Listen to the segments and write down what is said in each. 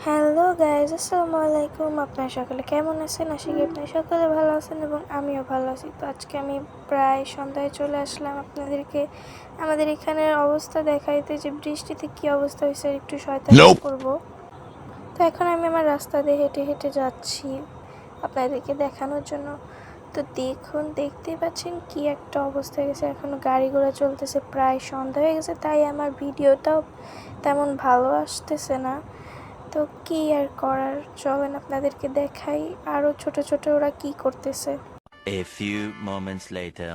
Hello guys, আসসালামু আলাইকুম। আপনারা সকলে কেমন আছেন? আশা করি আপনারা সকলে ভালো আছেন এবং আমিও ভালো আছি। তো আজকে আমি প্রায় সন্ধ্যায় চলে আসলাম আপনাদেরকে আমাদের এখানের অবস্থা দেখাইতে, যে বৃষ্টিতে কী অবস্থা হয়েছে একটু শয়তানি করব। তো এখন আমি আমার রাস্তা দিয়ে হেঁটে হেঁটে যাচ্ছি আপনাদেরকে দেখানোর জন্য। তো দেখতেই পাচ্ছেন কি একটা অবস্থা হয়ে গেছে। এখনও গাড়ি ঘোড়া চলতেছে, প্রায় সন্ধ্যা হয়ে গেছে, তাই আমার ভিডিওটাও তেমন ভালো আসতেছে না। তো কি আর করার, চলেন আপনাদেরকে দেখাই আরো ছোট ছোট ওরা কি করতেছে। A few moments later.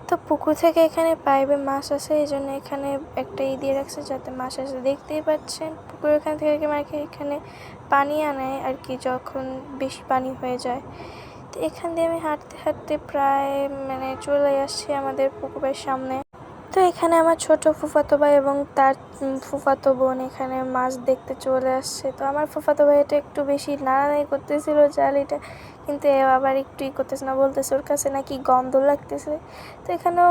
তো পুকুর থেকে এখানে পাইপে মাছ আছে, এই জন্য এখানে একটা দিয়ে রাখছে যাতে মাছ আসে। দেখতেই পাচ্ছেন পুকুর এখান থেকে এখানে পানি আনায় আর কি, যখন বেশি পানি হয়ে যায়। তো এখান দিয়ে আমি হাঁটতে হাঁটতে প্রায় চলে আসছি আমাদের পুকুরের সামনে। তো এখানে আমার ছোট ফুফাতো ভাই এবং তার ফুফাতো বোন এখানে মাছ দেখতে চলে আসছে। তো আমার ফুফাতো ভাই এটা একটু বেশি নাড়ানাড়ি করতেছিল জালিটা, কিন্তু এ আবার একটুই করতেছে না, বলতেছে ওর কাছে নাকি গন্ধ লাগতেছে। তো এখানেও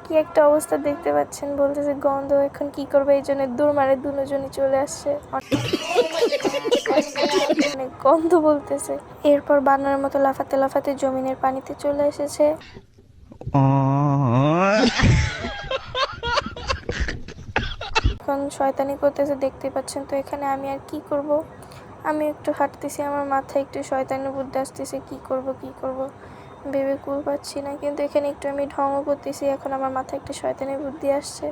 কি একটা অবস্থা দেখতে পাচ্ছেন, বলতেছে গন্ধ, এখন কি করবে, এই জন্য দূর মারে দুজনই চলে আসছে, অনেক গন্ধ বলতেছে। এরপর বানরের মতো লাফাতে লাফাতে জমিনের পানিতে চলে এসেছে। এখন শয়তানি করতেছে দেখতেই পাচ্ছেন। তো এখানে আমি আর কি করব, আমি একটু হাঁটতেছি, আমার মাথায় একটু শয়তানি বুদ্ধি আসতেছে, কি করব ভেবে কুল পাচ্ছি না। কিন্তু এখানে একটু আমি ঢঙও করতেছি, এখন আমার মাথায় একটা শয়তানি বুদ্ধি আসছে।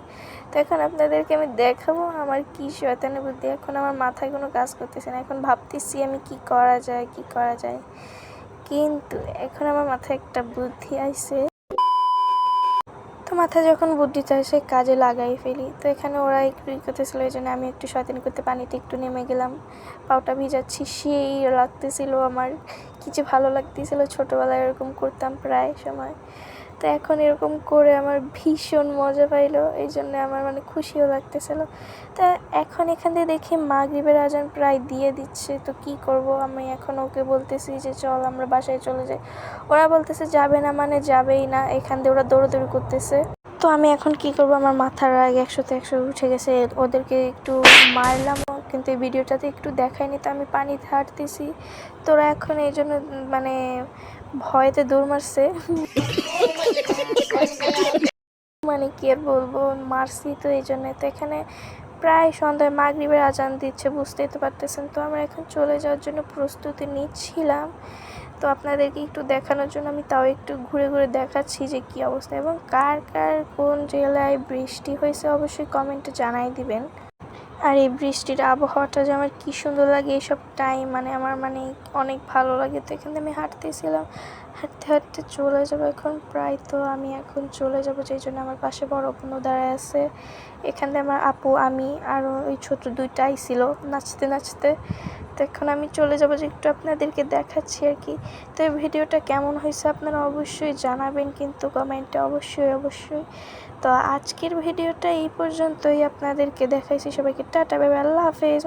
তো এখন আপনাদেরকে আমি দেখাবো আমার কি শয়তানি বুদ্ধি। এখন আমার মাথায় কোনো কাজ করতেছে না, এখন ভাবতেছি আমি কি করা যায়। কিন্তু এখন আমার মাথায় একটা বুদ্ধি আইছে। তো মাথায় যখন বুদ্ধি চাইছে কাজে লাগাই ফেলি। তো এখানে ওরা একটু করতেছিল, এই জন্য আমি একটু শয়তানি করতে পানিতে একটু নেমে গেলাম, পাউটা ভিজাচ্ছি, সেই লাগতেছিল আমার, কি যে ভালো লাগতেছিল। ছোটোবেলায় এরকম করতাম প্রায় সময়। তো এখন এরকম করে আমার ভীষণ মজা পাইলো, এই জন্য আমার খুশিও লাগতেছিল। তা এখন এখান থেকে দেখি মাগরিবের আজান প্রায় দিয়ে দিচ্ছে। তো কি করব, আমি এখন ওকে বলতেছি যে চল আমরা বাসায় চলে যাই। ওরা বলতেছে যাবে না, যাবেই না, এখান দিয়ে ওরা দৌড়াদৌড়ি করতেছে। তো আমি এখন কি করব, আমার মাথার রাগ 100-তে 100 উঠে গেছে। ওদেরকে একটু মারলাম, কিন্তু এই ভিডিওটাতে একটু দেখায়নি। তো আমি পানিতে হাঁটতেছি, তোরা এখন এই জন্য ভয়েতে দৌড় মারছে। কি আর বলবো, মারছি তো এই জন্য। তো এখানে প্রায় সন্ধ্যায় মাগরিবের আজান দিচ্ছে, বুঝতেই তো পারতেছেন। তো আমরা এখন চলে যাওয়ার জন্য প্রস্তুতি নিচ্ছিলাম। তো আপনাদেরকে একটু দেখানোর জন্য আমি তাও একটু ঘুরে ঘুরে দেখাচ্ছি যে কী অবস্থা, এবং কার কার কোন জেলায় বৃষ্টি হয়েছে অবশ্যই কমেন্টে জানাই দিবেন। আর এই বৃষ্টির আবহাওয়াটা যে আমার কী সুন্দর লাগে, এইসব টাইম আমার অনেক ভালো লাগে। তো এখানে আমি হাঁটতেছিলাম, হাঁটতে হাঁটতে চলে যাবো এখন প্রায়। তো আমি এখন চলে যাবো, যেই জন্য আমার পাশে বড় বোনও দাঁড়ায় আছে। এখান থেকে আমার আপু, আমি আরও ওই ছোট দুইটা আইছিল নাচতে নাচতে। তো এখন আমি চলে যাবো, যে একটু আপনাদেরকে দেখাচ্ছি আর কি। তো এই ভিডিওটা কেমন হয়েছে আপনারা অবশ্যই জানাবেন কিন্তু কমেন্টে, অবশ্যই। তো আজকের ভিডিওটা এই পর্যন্তই, আপনাদেরকে দেখাইছি। সবাইকে টাটা, বাই বাই, আল্লাহ হাফেজ।